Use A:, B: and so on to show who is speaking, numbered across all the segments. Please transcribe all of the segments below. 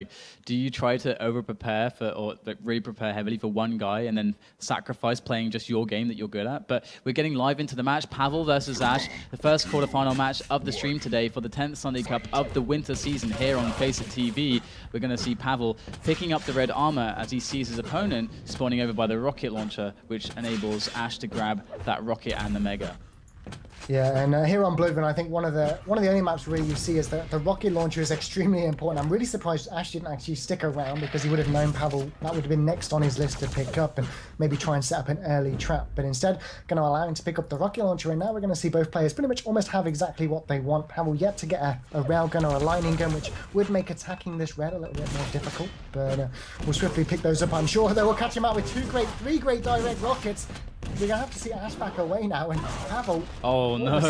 A: Do you try to over-prepare for, or really prepare heavily for one guy and then sacrifice playing just your game that you're good at? But we're getting live into the match. Pavel versus Ash, the first quarterfinal match of the stream today for the 10th Sunday Cup of the winter season here on Face It TV. We're going to see Pavel picking up the red armor as he sees his opponent spawning over by the rocket launcher, which enables Ash to grab that rocket and the mega.
B: Yeah, and here on Bloodborne, I think one of the only maps where you see is that the rocket launcher is extremely important. I'm really surprised Ash didn't actually stick around, because he would have known Pavel that would have been next on his list to pick up and maybe try and set up an early trap. But instead, going to allow him to pick up the rocket launcher, and now we're going to see both players pretty much almost have exactly what they want. Pavel yet to get a railgun or a lightning gun, which would make attacking this red a little bit more difficult. But we'll swiftly pick those up, I'm sure. They will catch him out with three great direct rockets. We're going to have to see Ash back away now, and Pavel...
A: Oh, no.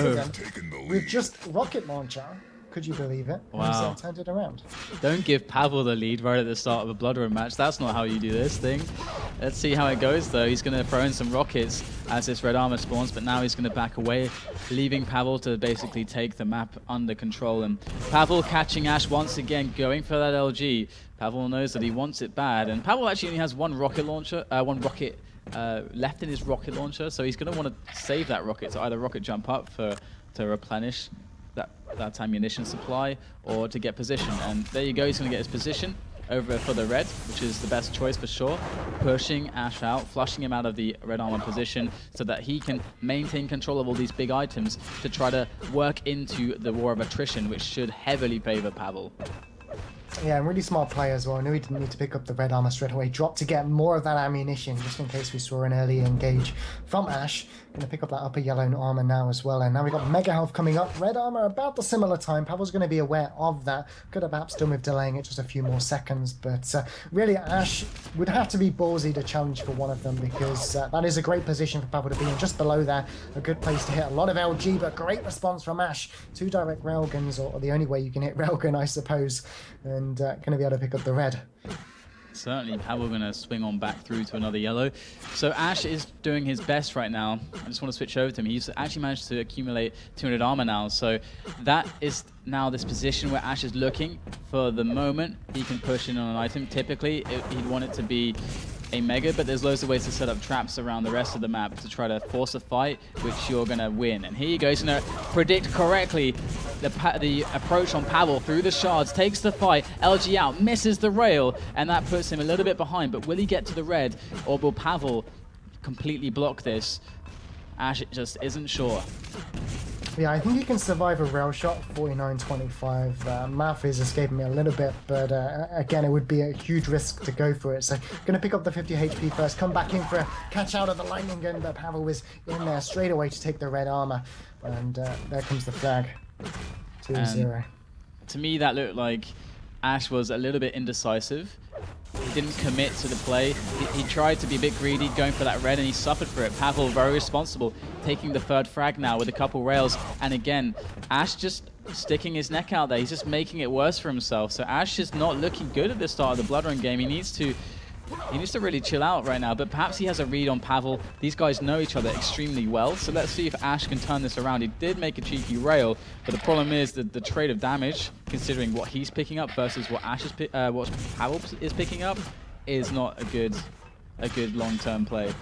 B: With just rocket launcher. Could you believe it?
A: Wow.
B: He's turned it around.
A: Don't give Pavel the lead right at the start of a Bloodborne match. That's not how you do this thing. Let's see how it goes, though. He's going to throw in some rockets as this red armor spawns, but now he's going to back away, leaving Pavel to basically take the map under control. And Pavel catching Ash once again, going for that LG. Pavel knows that he wants it bad, and Pavel actually only has one rocket launcher, left in his rocket launcher, so he's going to want to save that rocket to either rocket jump up to replenish that ammunition supply or to get position. And there you go, he's going to get his position over for the red, which is the best choice for sure. Pushing Ash out, flushing him out of the red armor position so that he can maintain control of all these big items to try to work into the war of attrition, which should heavily favor Pavel.
B: Yeah, and really smart play as well. I knew he didn't need to pick up the red armor straight away. Drop to get more of that ammunition, just in case we saw an early engage from Ash. Going to pick up that upper yellow armor now as well. And now we've got mega health coming up. Red armor about the similar time. Pavel's going to be aware of that. Could have perhaps done with delaying it just a few more seconds. But really, Ash would have to be ballsy to challenge for one of them, because that is a great position for Pavel to be in. Just below there, a good place to hit. A lot of LG, but great response from Ash. 2 direct railguns, or the only way you can hit railgun, I suppose. And going to be able to pick up the red.
A: Certainly, Pavel going to swing on back through to another yellow. So Ash is doing his best right now. I just want to switch over to him. He's actually managed to accumulate 200 armor now. So that is now this position where Ash is looking for the moment he can push in on an item. Typically, he'd want it to be a mega, but there's loads of ways to set up traps around the rest of the map to try to force a fight, which you're going to win. And here you go. He's going to predict correctly the approach on Pavel through the shards, takes the fight, LG out, misses the rail, and that puts him a little bit behind. But will he get to the red, or will Pavel completely block this? Ash just isn't sure.
B: Yeah, I think he can survive a rail shot, 49-25. Math is escaping me a little bit, but again, it would be a huge risk to go for it. So, going to pick up the 50 HP first, come back in for a catch out of the lightning gun, but Pavel was in there straight away to take the red armor. And there comes the flag, 2-0.
A: To me, that looked like Ash was a little bit indecisive. He didn't commit to the play. He tried to be a bit greedy, going for that red, and he suffered for it. Pavel, very responsible, taking the 3rd frag now with a couple rails. And again, Ash just sticking his neck out there. He's just making it worse for himself. So Ash is not looking good at the start of the Bloodborne game. He needs to really chill out right now, but perhaps he has a read on Pavel. These guys know each other extremely well, so let's see if Ash can turn this around. He did make a cheeky rail, but the problem is that the trade of damage, considering what he's picking up versus what what Pavel is picking up, is not a good long-term play.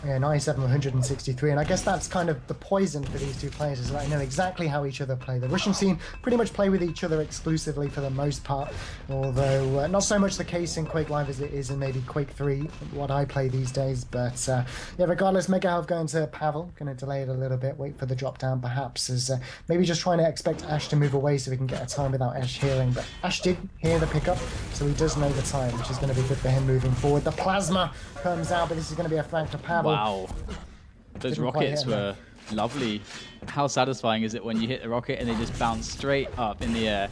B: Yeah, 97, 163, and I guess that's kind of the poison for these two players, is that I know exactly how each other play. The Russian scene pretty much play with each other exclusively for the most part, although not so much the case in Quake Live as it is in maybe Quake 3, what I play these days. But yeah, regardless, mega health going to Pavel, going to delay it a little bit, wait for the drop down perhaps, as maybe just trying to expect Ash to move away so we can get a time without Ash healing. But Ash did hear the pickup, so he does know the time, which is going to be good for him moving forward. The plasma comes out, but this is going to be a flank to Pavel.
A: Wow, those rockets were lovely. How satisfying is it when you hit the rocket and they just bounce straight up in the air?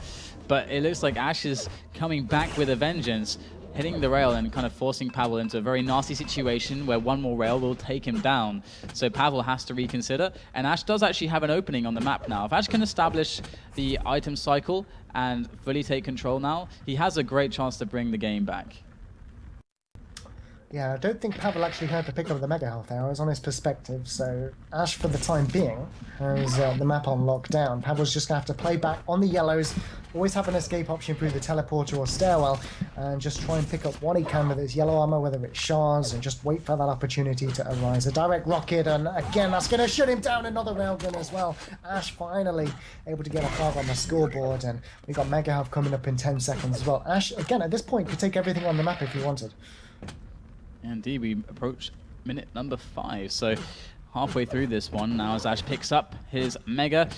A: But it looks like Ash is coming back with a vengeance, hitting the rail and kind of forcing Pavel into a very nasty situation where one more rail will take him down. So Pavel has to reconsider, and Ash does actually have an opening on the map now. If Ash can establish the item cycle and fully take control now, he has a great chance to bring the game back.
B: Yeah, I don't think Pavel actually heard the pick up of the Mega Health there. I was on his perspective, so Ash, for the time being, has the map on lockdown. Pavel's just going to have to play back on the yellows, always have an escape option through the teleporter or stairwell, and just try and pick up what he can with his yellow armor, whether it's shards, and just wait for that opportunity to arise. A direct rocket, and again, that's going to shut him down. Another railgun as well. Ash finally able to get a flag on the scoreboard, and we got Mega Health coming up in 10 seconds as well. Ash, again, at this point, could take everything on the map if he wanted.
A: Indeed, we approach minute number 5. So halfway through this one now as Ash picks up his Mega.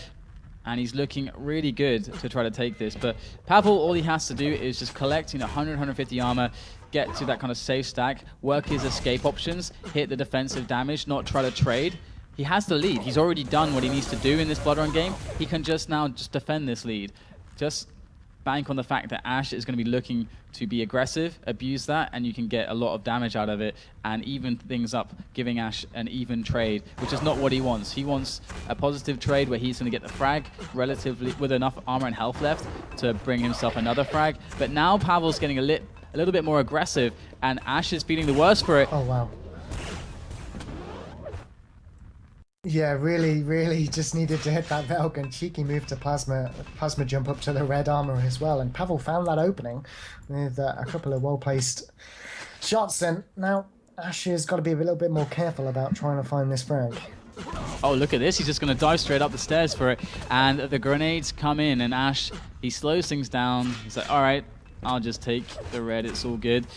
A: And he's looking really good to try to take this. But Pavel, all he has to do is just collect 100, 150 armor, get to that kind of safe stack, work his escape options, hit the defensive damage, not try to trade. He has the lead. He's already done what he needs to do in this Blood Run game. He can just now defend this lead. Just bank on the fact that Ash is going to be looking to be aggressive, abuse that, and you can get a lot of damage out of it and even things up, giving Ash an even trade, which is not what he wants. He wants a positive trade where he's going to get the frag relatively with enough armor and health left to bring himself another frag. But now Pavel's getting a little bit more aggressive, and Ash is feeling the worst for it.
B: Oh, wow. Yeah, really just needed to hit that Velgun. Cheeky move to plasma jump up to the red armor as well. And Pavel found that opening with a couple of well-placed shots. And now Ash has got to be a little bit more careful about trying to find this frag.
A: Oh, look at this. He's just going to dive straight up the stairs for it. And the grenades come in, and Ash, he slows things down. He's like, all right, I'll just take the red. It's all good.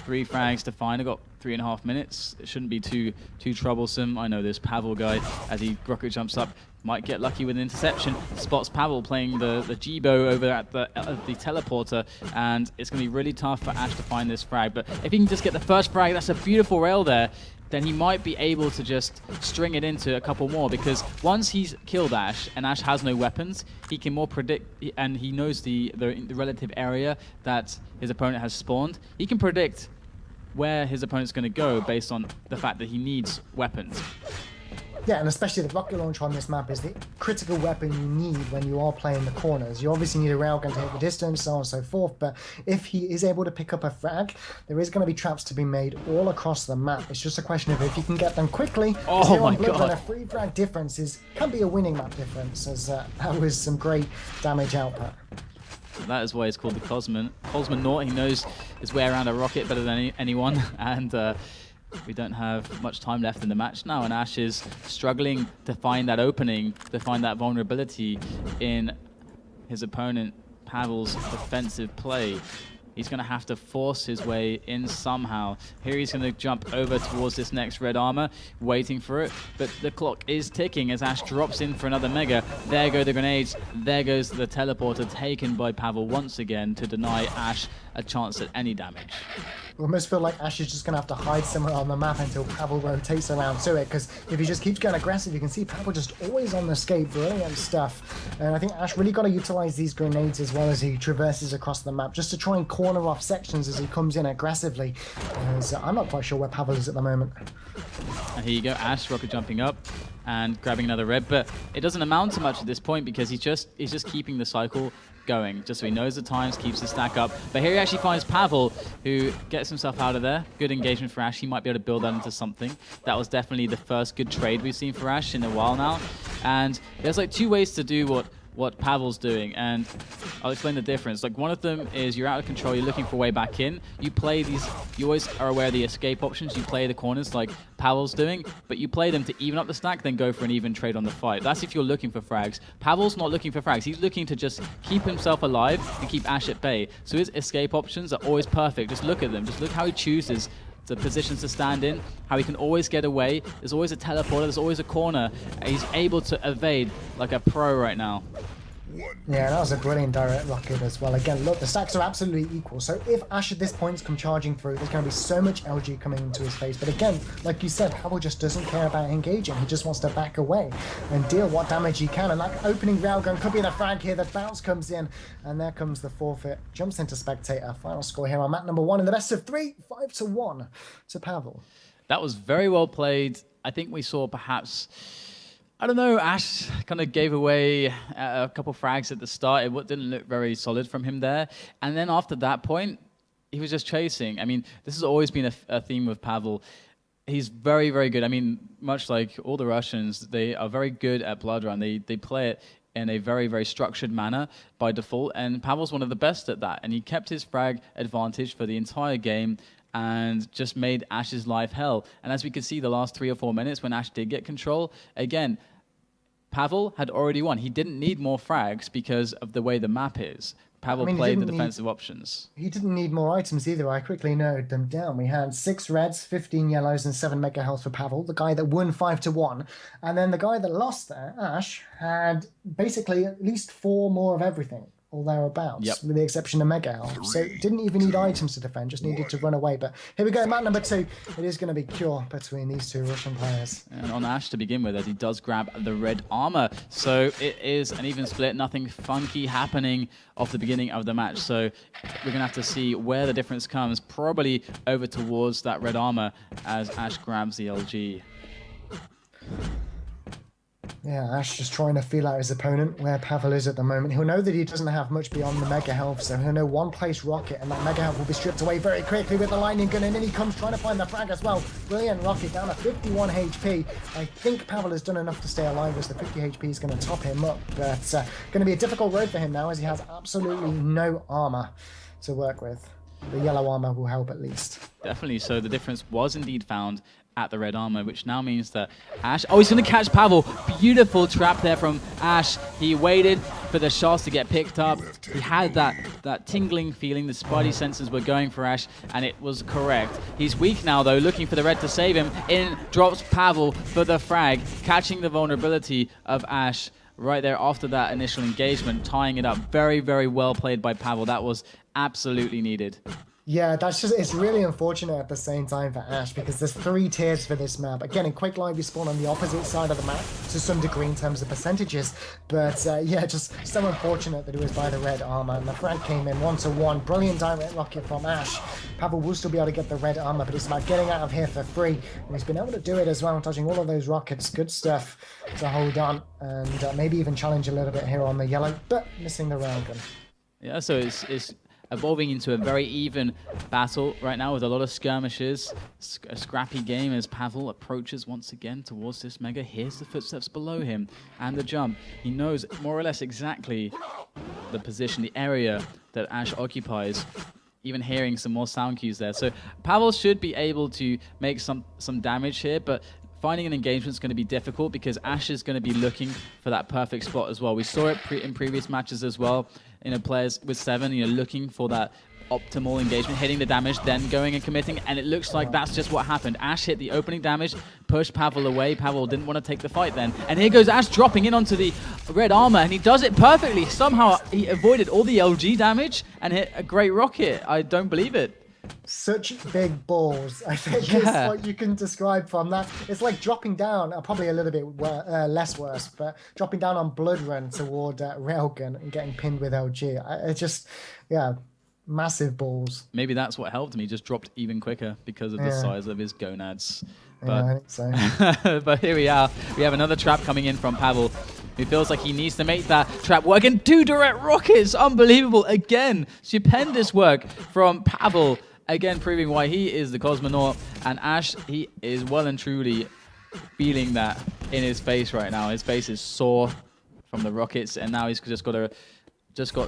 A: 3 frags to find. I got 3.5 minutes. It shouldn't be too troublesome. I know this Pavel guy, as he rocket jumps up, might get lucky with an interception. Spots Pavel playing the Jibo over at the teleporter, and it's going to be really tough for Ash to find this frag. But if he can just get the first frag, that's a beautiful rail there, then he might be able to just string it into a couple more, because once he's killed Ash and Ash has no weapons, he can more predict, and he knows the relative area that his opponent has spawned. He can predict where his opponent's going to go based on the fact that he needs weapons.
B: Yeah, and especially the rocket launcher on this map is the critical weapon you need when you are playing the corners. You obviously need a railgun to hit the distance, so on and so forth, but if he is able to pick up a frag, there is going to be traps to be made all across the map. It's just a question of if you can get them quickly.
A: Oh my god.
B: A 3 frag difference can be a winning map difference, as that was some great damage output.
A: That is why it's called the Cosmonaut. He knows his way around a rocket better than anyone, and we don't have much time left in the match now, and Ash is struggling to find that opening, to find that vulnerability in his opponent Pavel's defensive play. He's going to have to force his way in somehow. Here he's going to jump over towards this next red armor, waiting for it. But the clock is ticking as Ash drops in for another Mega. There go the grenades. There goes the teleporter taken by Pavel once again to deny Ash a chance at any damage.
B: I almost feel like Ash is just going to have to hide somewhere on the map until Pavel rotates around to it, because if he just keeps going aggressive, you can see Pavel just always on the escape. Brilliant stuff. And I think Ash really got to utilize these grenades as well as he traverses across the map, just to try and corner off sections as he comes in aggressively. As I'm not quite sure where Pavel is at the moment.
A: And here you go, Ash rocket jumping up and grabbing another red, but it doesn't amount to much at this point because he's just keeping the cycle going, just so he knows the times, keeps the stack up. But here he actually finds Pavel, who gets himself out of there. Good engagement for Ash. He might be able to build that into something. That was definitely the first good trade we've seen for Ash in a while now. And there's like 2 ways to do what Pavel's doing, and I'll explain the difference. Like, one of them is you're out of control, you're looking for a way back in. You play these, you always are aware of the escape options. You play the corners like Pavel's doing, but you play them to even up the stack, then go for an even trade on the fight. That's if you're looking for frags. Pavel's not looking for frags. He's looking to just keep himself alive and keep Ash at bay. So his escape options are always perfect. Just look at them. Just look how he chooses the positions to stand in, how he can always get away. There's always a teleporter, there's always a corner. He's able to evade like a pro right now.
B: Yeah, that was a brilliant direct rocket as well. Again, look, the stacks are absolutely equal. So if Ash at this point come charging through, there's going to be so much LG coming into his face. But again, like you said, Pavel just doesn't care about engaging. He just wants to back away and deal what damage he can. And that opening railgun could be the frag here. The bounce comes in, and there comes the forfeit. Jumps into spectator. Final score here on map number 1 in the best of 3, 5-1 to Pavel.
A: That was very well played. I think we saw perhaps, I don't know, Ash kind of gave away a couple frags at the start. It didn't look very solid from him there. And then after that point, he was just chasing. I mean, this has always been a theme with Pavel. He's very, very good. I mean, much like all the Russians, they are very good at Blood Run. They play it in a very, very structured manner by default, and Pavel's one of the best at that. And he kept his frag advantage for the entire game and just made Ash's life hell. And as we could see the last 3 or 4 minutes when Ash did get control, again, Pavel had already won. He didn't need more frags because of the way the map is. Pavel played the defensive options.
B: He didn't need more items either. I quickly noted them down. We had 6 reds, 15 yellows, and 7 mega health for Pavel, the guy that won 5-1. And then the guy that lost there, Ash, had basically at least 4 more of everything, or thereabouts, with the exception of mega health. So didn't even need items to defend, just needed to run away. But here we go, map number 2. It is going to be Cure between these 2 Russian players.
A: And on Ash to begin with, as he does grab the red armor. So it is an even split, nothing funky happening off the beginning of the match. So we're going to have to see where the difference comes, probably over towards that red armor as Ash grabs the LG.
B: Yeah, Ash just trying to feel out his opponent, where Pavel is at the moment. He'll know that he doesn't have much beyond the mega health, so he'll know one place rocket, and that mega health will be stripped away very quickly with the lightning gun, and in he comes trying to find the frag as well. Brilliant rocket down to 51 HP. I think Pavel has done enough to stay alive, as the 50 HP is going to top him up, but going to be a difficult road for him now, as he has absolutely no armor to work with. The yellow armor will help at least.
A: Definitely, so the difference was indeed found at the red armor, which now means that Ash... Oh, he's going to catch Pavel. Beautiful trap there from Ash. He waited for the shots to get picked up. He had that tingling feeling. The spidey sensors were going for Ash, and it was correct. He's weak now, though, looking for the red to save him. In drops Pavel for the frag, catching the vulnerability of Ash right there after that initial engagement, tying it up. Very, very well played by Pavel. That was absolutely needed.
B: Yeah, it's really unfortunate at the same time for Ash, because there's 3 tiers for this map. Again, in Quick Live, you spawn on the opposite side of the map to some degree in terms of percentages. But yeah, just so unfortunate that it was by the red armor. And the frag came in 1-1. Brilliant direct rocket from Ash. Pavel will still be able to get the red armor, but it's about getting out of here for free. And he's been able to do it as well, touching all of those rockets. Good stuff to hold on. And maybe even challenge a little bit here on the yellow, but missing the railgun.
A: Yeah, so it's evolving into a very even battle right now with a lot of skirmishes. A scrappy game as Pavel approaches once again towards this mega. Here's the footsteps below him and the jump. He knows more or less exactly the position, the area that Ash occupies. Even hearing some more sound cues there. So Pavel should be able to make some damage here, but finding an engagement is going to be difficult because Ash is going to be looking for that perfect spot as well. We saw it in previous matches as well. Players with 7, looking for that optimal engagement, hitting the damage, then going and committing, and it looks like that's just what happened. Ash hit the opening damage, pushed Pavel away. Pavel didn't want to take the fight then. And here goes Ash dropping in onto the red armor, and he does it perfectly. Somehow he avoided all the LG damage and hit a great rocket. I don't believe it.
B: Such big balls, I think is what you can describe from that. It's like dropping down, probably a little bit less worse, but dropping down on Blood Run toward Railgun and getting pinned with LG. It's just, yeah, massive balls.
A: Maybe that's what helped him. He just dropped even quicker because of the size of his gonads. But,
B: yeah, I think so.
A: But here we are. We have another trap coming in from Pavel. He feels like he needs to make that trap work. And 2 direct rockets. Unbelievable. Again, stupendous work from Pavel. Again, proving why he is the Cosmonaut. And Ash, he is well and truly feeling that in his face right now. His face is sore from the rockets, and now he's just got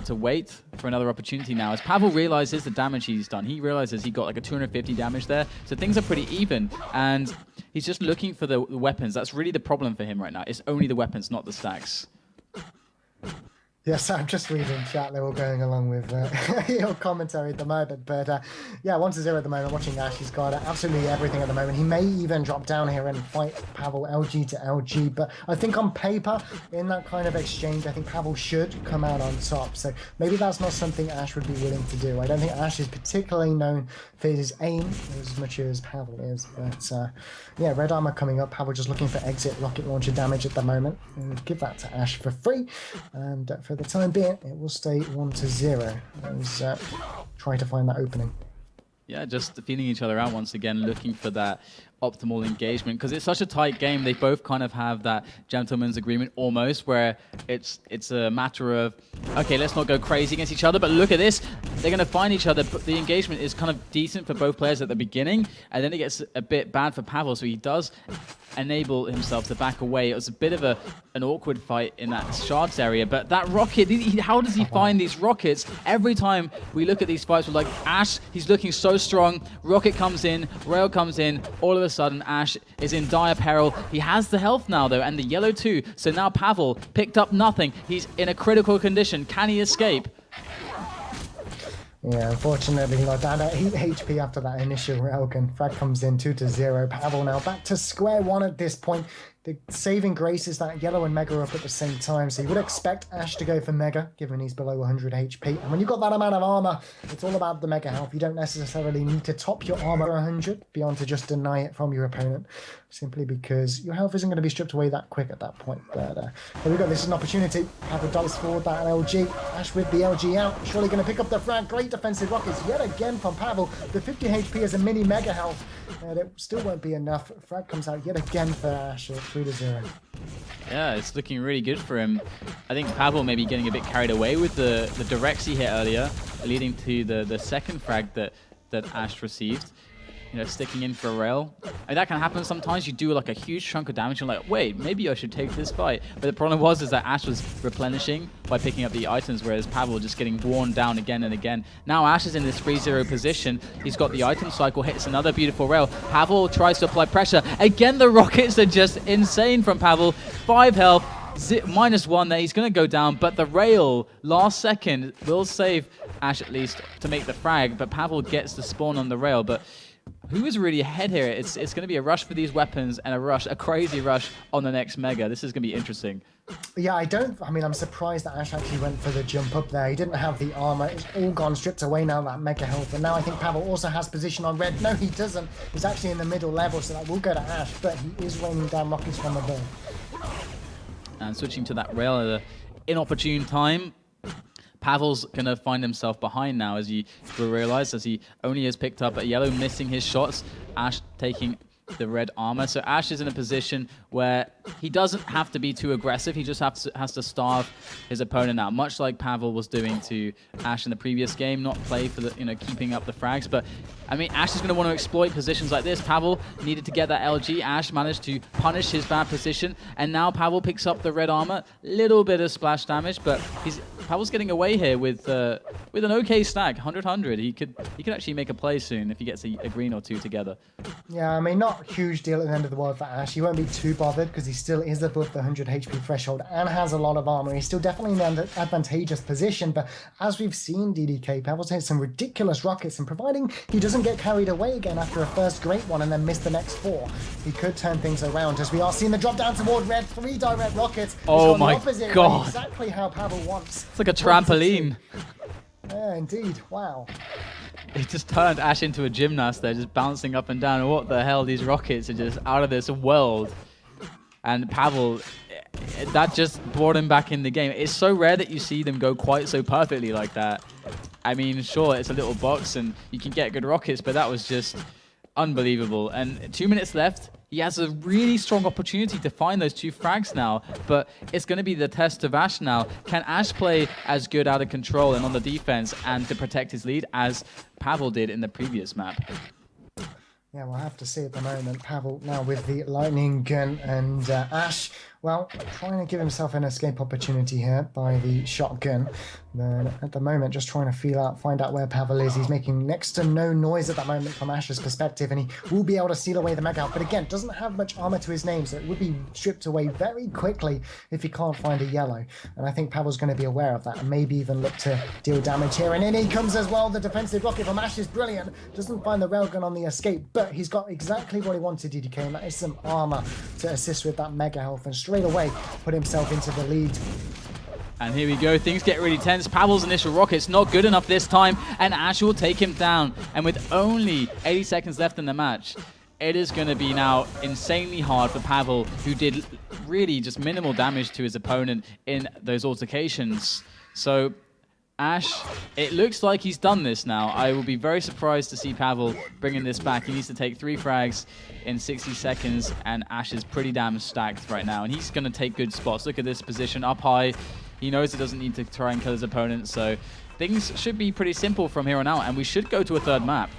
A: to wait for another opportunity now. As Pavel realizes the damage he's done, he realizes he got like a 250 damage there. So things are pretty even, and he's just looking for the weapons. That's really the problem for him right now. It's only the weapons, not the stacks.
B: Yes, I'm just reading chat. They're all going along with your commentary at the moment. But yeah, 1-0 at the moment. Watching Ash, he's got absolutely everything at the moment. He may even drop down here and fight Pavel LG to LG. But I think on paper, in that kind of exchange, I think Pavel should come out on top. So maybe that's not something Ash would be willing to do. I don't think Ash is particularly known for his aim as much as Pavel is. But yeah, red armor coming up. Pavel just looking for exit rocket launcher damage at the moment. And give that to Ash for free. And for the time being, it will stay 1-0 as try to find that opening.
A: Yeah, just feeling each other out once again, looking for that optimal engagement, because it's such a tight game. They both kind of have that gentleman's agreement almost, where it's a matter of, okay, let's not go crazy against each other, but look at this. They're going to find each other, but the engagement is kind of decent for both players at the beginning, and then it gets a bit bad for Pavel, so he does enable himself to back away. It was a bit of an awkward fight in that shards area, but that rocket, how does he find these rockets? Every time we look at these fights, we're like, Ash, he's looking so strong. Rocket comes in, rail comes in, all of a sudden Ash is in dire peril. He has the health now though, and the yellow too, so now Pavel picked up nothing. He's in a critical condition. Can he escape?
B: Yeah, unfortunately, like that 8 HP after that initial railgun. Frag comes in 2-0. Pavel now back to square one at this point. The saving grace is that yellow and mega are up at the same time, so you would expect Ash to go for mega, given he's below 100 HP. And when you've got that amount of armor, it's all about the mega health. You don't necessarily need to top your armor 100 beyond to just deny it from your opponent, simply because your health isn't going to be stripped away that quick at that point. But here we go. This is an opportunity. Pavel dives forward that LG. Ash with the LG out. Surely going to pick up the frag. Great defensive rockets yet again from Pavel. The 50 HP is a mini mega health. It still won't be enough. Frag comes out yet again for Ash. 3-0.
A: Yeah, it's looking really good for him. I think Pavel may be getting a bit carried away with the directs he hit earlier, leading to the second frag that Ash received. You know, sticking in for a rail. I mean, that can happen sometimes. You do like a huge chunk of damage. You're like, wait, maybe I should take this fight. But the problem is that Ash was replenishing by picking up the items, whereas Pavel just getting worn down again and again. Now Ash is in this 3-0 position. He's got the item cycle, hits another beautiful rail. Pavel tries to apply pressure. Again, the rockets are just insane from Pavel. 5 health. -1 there. He's going to go down, but the rail, last second, will save Ash at least to make the frag. But Pavel gets the spawn on the rail. But who is really ahead here? It's going to be a rush for these weapons and a crazy rush on the next mega. This is going to be interesting.
B: Yeah, I'm surprised that Ash actually went for the jump up there. He didn't have the armor. It's all gone, stripped away now, that mega health. And now I think Pavel also has position on red. No, he doesn't. He's actually in the middle level, so that will go to Ash, but he is raining down rockets from above.
A: And switching to that rail at an inopportune time. Pavel's going to find himself behind now, as you will realize, as he only has picked up a yellow, missing his shots. Ash taking the red armor. So Ash is in a position where he doesn't have to be too aggressive. He just has to starve his opponent out, much like Pavel was doing to Ash in the previous game, not play for the, keeping up the frags. But I mean, Ash is going to want to exploit positions like this. Pavel needed to get that LG. Ash managed to punish his bad position, and now Pavel picks up the red armor. Little bit of splash damage, but Pavel's getting away here with an okay stack, 100-100. He could actually make a play soon if he gets a green or two together.
B: Yeah, I mean, not a huge deal at the end of the world for Ash. He won't be too bothered because he still is above the 100 HP threshold and has a lot of armor. He's still definitely in an advantageous position, but as we've seen DDK, Pavel's hit some ridiculous rockets, and providing he doesn't get carried away again after a first great one and then miss the next 4, he could turn things around, as we are seeing the drop down toward red. 3 direct rockets.
A: Oh my God.
B: Way, exactly how Pavel wants.
A: It's like a trampoline.
B: Yeah, indeed. Wow.
A: He just turned Ash into a gymnast there, just bouncing up and down. And what the hell? These rockets are just out of this world. And Pavel, that just brought him back in the game. It's so rare that you see them go quite so perfectly like that. I mean, sure, it's a little box and you can get good rockets, but that was just unbelievable. And 2 minutes left. He has a really strong opportunity to find those 2 frags now, but it's going to be the test of Ash now. Can Ash play as good out of control and on the defense and to protect his lead as Pavel did in the previous map?
B: Yeah, we'll have to see at the moment. Pavel now with the lightning gun, and Ash, well, trying to give himself an escape opportunity here by the shotgun. But at the moment, just trying to find out where Pavel is. He's making next to no noise at that moment from Ash's perspective, and he will be able to steal away the mega. But again, doesn't have much armor to his name, so it would be stripped away very quickly if he can't find a yellow. And I think Pavel's going to be aware of that, and maybe even look to deal damage here. And in he comes as well. The defensive rocket from Ash is brilliant. Doesn't find the railgun on the escape, but he's got exactly what he wanted, DDK, and that is some armor to assist with that mega health, and straight away put himself into the lead.
A: And here we go, things get really tense. Pavel's initial rocket's not good enough this time, and Ash will take him down. And with only 80 seconds left in the match, it is going to be now insanely hard for Pavel, who did really just minimal damage to his opponent in those altercations. So Ash, it looks like he's done this now. I will be very surprised to see Pavel bringing this back. He needs to take 3 frags in 60 seconds, and Ash is pretty damn stacked right now, and he's going to take good spots. Look at this position up high. He knows he doesn't need to try and kill his opponent, so things should be pretty simple from here on out, and we should go to a 3rd map.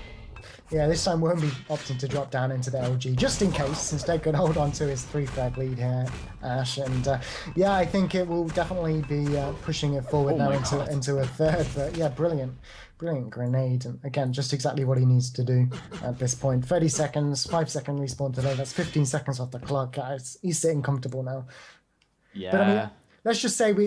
B: Yeah, this time won't be opting to drop down into the LG, just in case. Instead, could hold on to his 3-frag lead here, Ash. And yeah, I think it will definitely be pushing it forward now into a 3rd. But yeah, brilliant grenade. And again, just exactly what he needs to do at this point. 30 seconds, 5-second respawn delay. That's 15 seconds off the clock, guys. He's sitting comfortable now.
A: Yeah.
B: But I mean,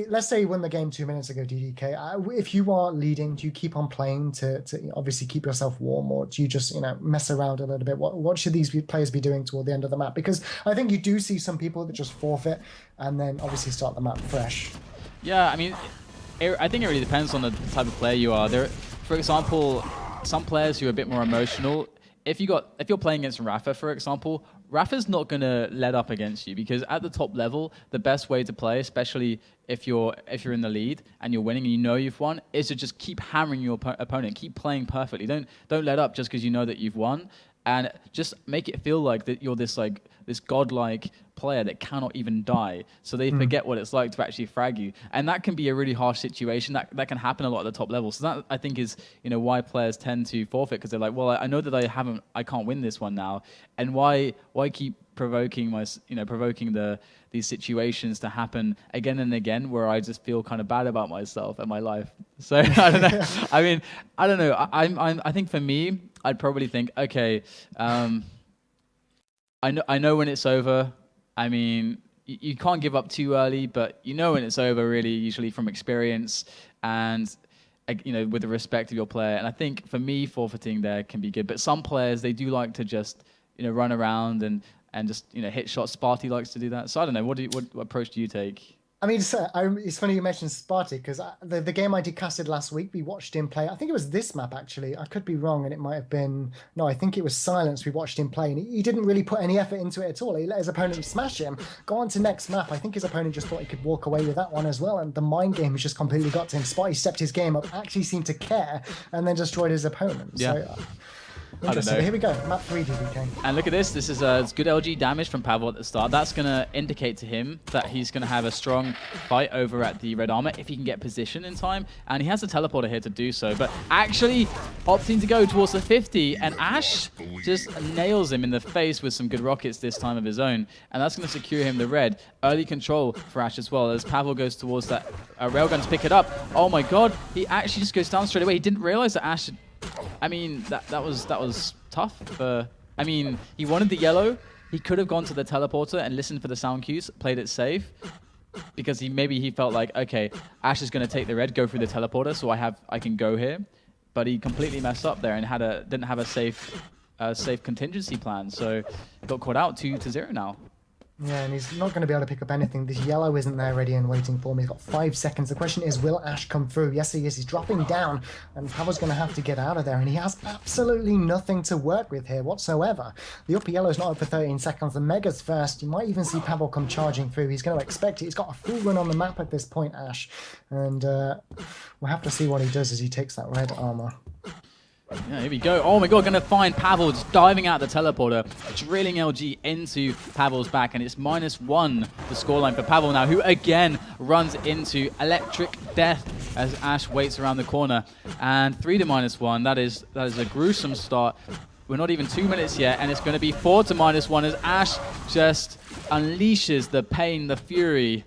B: let's say you won the game 2 minutes ago, DDK. If you are leading, do you keep on playing to obviously keep yourself warm, or do you just mess around a little bit? What should these players be doing toward the end of the map? Because I think you do see some people that just forfeit and then obviously start the map fresh.
A: Yeah, I mean, I think it really depends on the type of player you are. There, for example, some players who are a bit more emotional. If you're playing against Rafa, for example, Rafa's not going to let up against you, because at the top level, the best way to play, especially if you're in the lead and you're winning and you know you've won, is to just keep hammering your opponent, keep playing perfectly. Don't let up just because you know that you've won, and just make it feel like that you're this godlike player that cannot even die, so they forget what it's like to actually frag you. And that can be a really harsh situation. That can happen a lot at the top level. So that, I think, is why players tend to forfeit, because they're like, well, I know that I can't win this one now, and why keep provoking these situations to happen again and again, where I just feel kind of bad about myself and my life. So I don't know. I mean, I don't know. I think for me, I'd probably think, okay, I know when it's over. I mean, you can't give up too early, but you know when it's over, really, usually from experience and with the respect of your player. And I think for me, forfeiting there can be good. But some players, they do like to just run around and just hit shots. Sparty likes to do that. So I don't know. What approach do you take?
B: I mean, it's funny you mentioned Sparty, because the game I casted last week, we watched him play. I think it was this map, actually. I could be wrong, and it might have been... No, I think it was Silence we watched him play, and he didn't really put any effort into it at all. He let his opponent smash him. Go on to next map. I think his opponent just thought he could walk away with that one as well, and the mind game has just completely got to him. Sparty stepped his game up, actually seemed to care, and then destroyed his opponent.
A: Yeah.
B: So, interesting. Here we go. Map 3, DDK.
A: And look at this. This is it's good LG damage from Pavel at the start. That's going to indicate to him that he's going to have a strong fight over at the red armor if he can get position in time. And he has a teleporter here to do so. But actually opting to go towards the 50. And Ash just nails him in the face with some good rockets this time of his own. And that's going to secure him the red. Early control for Ash as well, as Pavel goes towards that railgun to pick it up. Oh my god. He actually just goes down straight away. He didn't realize that Ash... I mean, that was tough. I mean, he wanted the yellow. He could have gone to the teleporter and listened for the sound cues, played it safe, because maybe he felt like, okay, Ash is going to take the red, go through the teleporter, so I can go here. But he completely messed up there and didn't have a safe contingency plan, so got caught out 2-0 now.
B: Yeah, and he's not going to be able to pick up anything. This yellow isn't there ready and waiting for him. He's got 5 seconds. The question is, will Ash come through? Yes, he is. He's dropping down, and Pavel's going to have to get out of there, and he has absolutely nothing to work with here whatsoever. The upper yellow's not up for 13 seconds. The Mega's first. You might even see Pavel come charging through. He's going to expect it. He's got a full run on the map at this point, Ash, and we'll have to see what he does as he takes that red armor.
A: Yeah, here we go. Oh my god, going to find Pavel just diving out the teleporter, drilling LG into Pavel's back, and it's -1 the scoreline for Pavel now, who again runs into electric death as Ash waits around the corner. And 3 to -1, that is a gruesome start. We're not even 2 minutes yet, and it's going to be 4 to -1 as Ash just unleashes the pain, the fury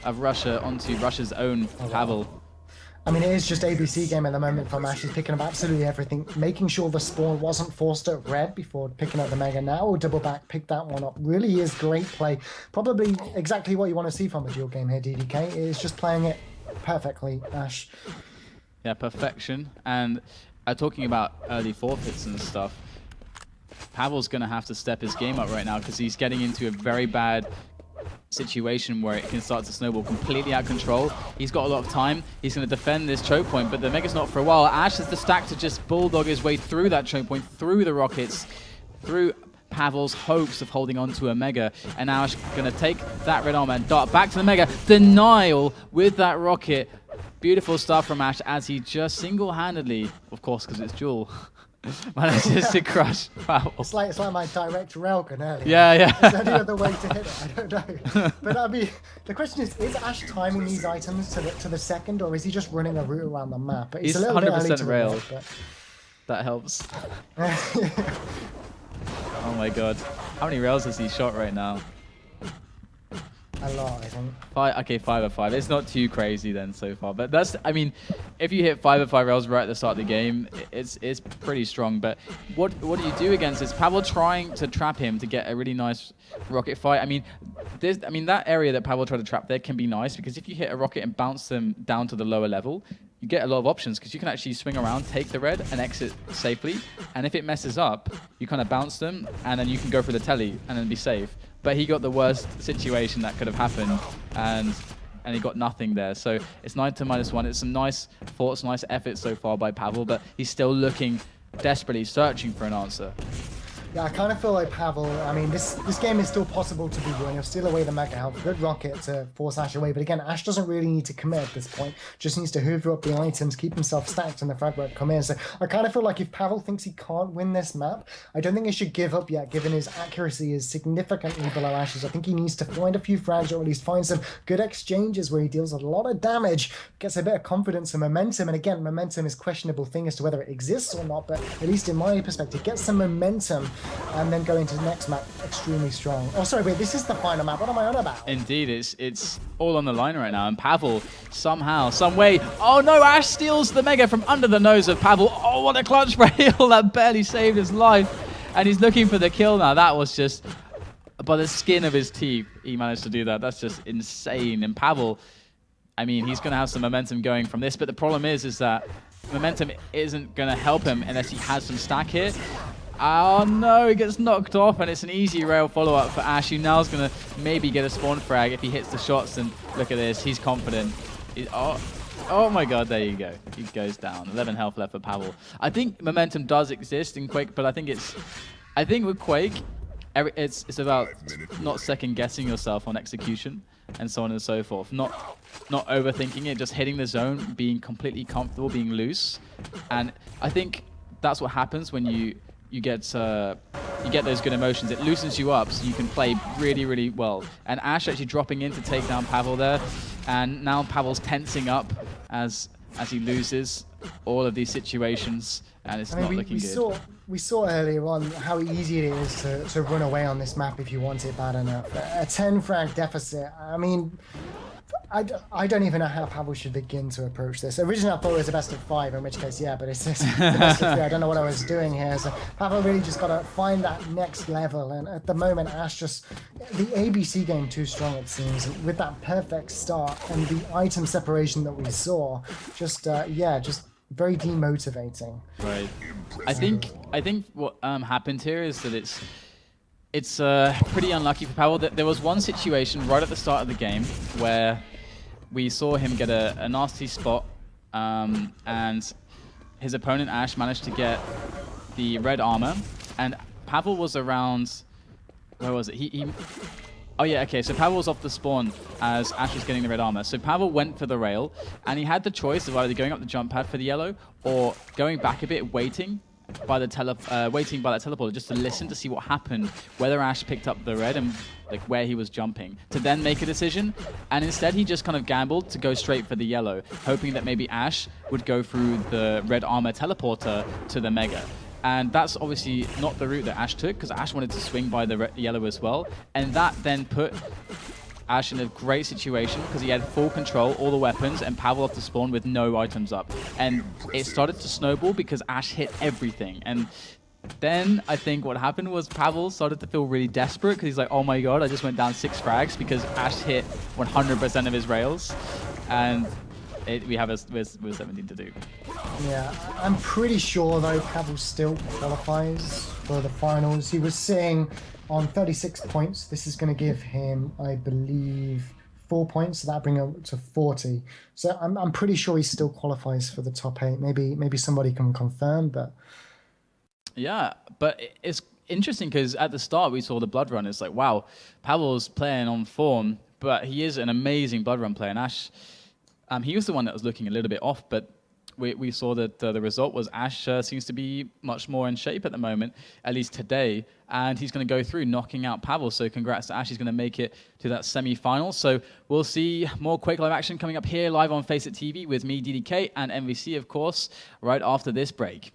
A: of Russia onto Russia's own Pavel.
B: I mean, it is just ABC game at the moment from Ash. He's picking up absolutely everything, making sure the spawn wasn't forced at red before picking up the Mega. Now double back, pick that one up. Really is great play. Probably exactly what you want to see from a duel game here, DDK. It is just playing it perfectly, Ash.
A: Yeah, perfection. And talking about early forfeits and stuff, Pavel's going to have to step his game up right now, because he's getting into a very bad situation where it can start to snowball completely out of control. He's got a lot of time. He's going to defend this choke point, but the Mega's not for a while. Ash has the stack to just bulldog his way through that choke point, through the rockets, through Pavel's hopes of holding on to a Mega. And now Ash going to take that red armor and dart back to the Mega. Denial with that rocket. Beautiful stuff from Ash as he just single-handedly, of course, because it's Jewel, manages to crush PAVEL.
B: It's like my direct railgun earlier.
A: Yeah.
B: Is there any other way to hit it? I don't know. But I mean, the question is Ash timing these items to the second, or is he just running a route around the map? But
A: He's
B: a little
A: 100%
B: bit early to
A: rail.
B: react, but...
A: That helps. Oh my god. How many rails has he shot right now?
B: A lot, I think.
A: Okay, 5 of 5. It's not too crazy then so far. But that's, I mean, if you hit 5 of 5 rails right at the start of the game, it's pretty strong. But what do you do against this? PAVEL trying to trap him to get a really nice rocket fight. I mean, that area that PAVEL tried to trap there can be nice because if you hit a rocket and bounce them down to the lower level, you get a lot of options because you can actually swing around, take the red, and exit safely. And if it messes up, you kind of bounce them, and then you can go for the telly and then be safe. But he got the worst situation that could have happened, and he got nothing there. So it's 9 to -1. It's some nice thoughts, nice efforts so far by PAVEL, but he's still looking desperately, searching for an answer.
B: Yeah, I kind of feel like PAVEL, I mean, this game is still possible to be won. He'll steal away the Mega Health. Good rocket to force Ash away. But again, Ash doesn't really need to commit at this point. Just needs to hoover up the items, keep himself stacked, and the frag won't come in. So I kind of feel like if PAVEL thinks he can't win this map, I don't think he should give up yet, given his accuracy is significantly below Ash's. I think he needs to find a few frags, or at least find some good exchanges where he deals a lot of damage, gets a bit of confidence and momentum. And again, momentum is a questionable thing as to whether it exists or not, but at least in my perspective, get some momentum and then go into the next map extremely strong. Oh, sorry, wait, this is the final map. What am I on about?
A: Indeed, it's all on the line right now. And PAVEL, somehow, some way... Oh, no, Ash steals the Mega from under the nose of PAVEL. Oh, what a clutch rail. That barely saved his life. And he's looking for the kill now. That was just... By the skin of his teeth, he managed to do that. That's just insane. And PAVEL, I mean, he's going to have some momentum going from this. But the problem is that momentum isn't going to help him unless he has some stack here. Oh no, he gets knocked off, and it's an easy rail follow-up for Ash, who now is going to maybe get a spawn frag if he hits the shots. And look at this, he's confident. Oh my god, there you go. He goes down. 11 health left for PAVEL. I think momentum does exist in Quake, but I think with Quake, it's about not second-guessing yourself on execution and so on and so forth. Not overthinking it, just hitting the zone, being completely comfortable, being loose. And I think that's what happens when you get those good emotions. It loosens you up so you can play really, really well. And Ash actually dropping in to take down PAVEL there. And now PAVEL's tensing up as he loses all of these situations. And it's not looking good.
B: We saw earlier on how easy it is to run away on this map if you want it bad enough. A 10 frag deficit, I mean... I don't even know how PAVEL should begin to approach this. Originally, I thought it was a best of 5, in which case, yeah, but it's just the best of 3. I don't know what I was doing here. So PAVEL really just got to find that next level. And at the moment, Ash just... The ABC game too strong, it seems. With that perfect start and the item separation that we saw, just very demotivating.
A: Right. I think what happened here is that it's pretty unlucky for PAVEL. There was one situation right at the start of the game where we saw him get a nasty spot, and his opponent Ash managed to get the red armor, and PAVEL was around... Where was it? Oh yeah, okay, so PAVEL was off the spawn as Ash was getting the red armor. So PAVEL went for the rail, and he had the choice of either going up the jump pad for the yellow or going back a bit, waiting by that teleporter just to listen to see what happened, whether Ash picked up the red and like where he was jumping, to then make a decision. And instead he just kind of gambled to go straight for the yellow, hoping that maybe Ash would go through the red armor teleporter to the Mega. And that's obviously not the route that Ash took, because Ash wanted to swing by the yellow as well. And that then put Ash in a great situation because he had full control, all the weapons, and PAVEL off the spawn with no items up. And it started to snowball because Ash hit everything. And then I think what happened was PAVEL started to feel really desperate because he's like, oh my god, I just went down 6 frags because Ash hit 100% of his rails. And we have with 17 to do.
B: Yeah, I'm pretty sure though PAVEL still qualifies for the finals. He was sitting on 36 points. This is going to give him, I believe, 4 points, so that'll bring him up to 40. So I'm pretty sure he still qualifies for the top 8. Maybe somebody can confirm, but...
A: Yeah, but it's interesting because at the start we saw the Blood Run. It's like, wow, PAVEL's playing on form, but he is an amazing Blood Run player. And Ash, he was the one that was looking a little bit off, but we saw that the result was Ash seems to be much more in shape at the moment, at least today, and he's going to go through knocking out Pavel. So congrats to Ash. He's going to make it to that semi-final. So we'll see more Quake Live action coming up here live on Face It TV with me, DDK, and MVC, of course, right after this break.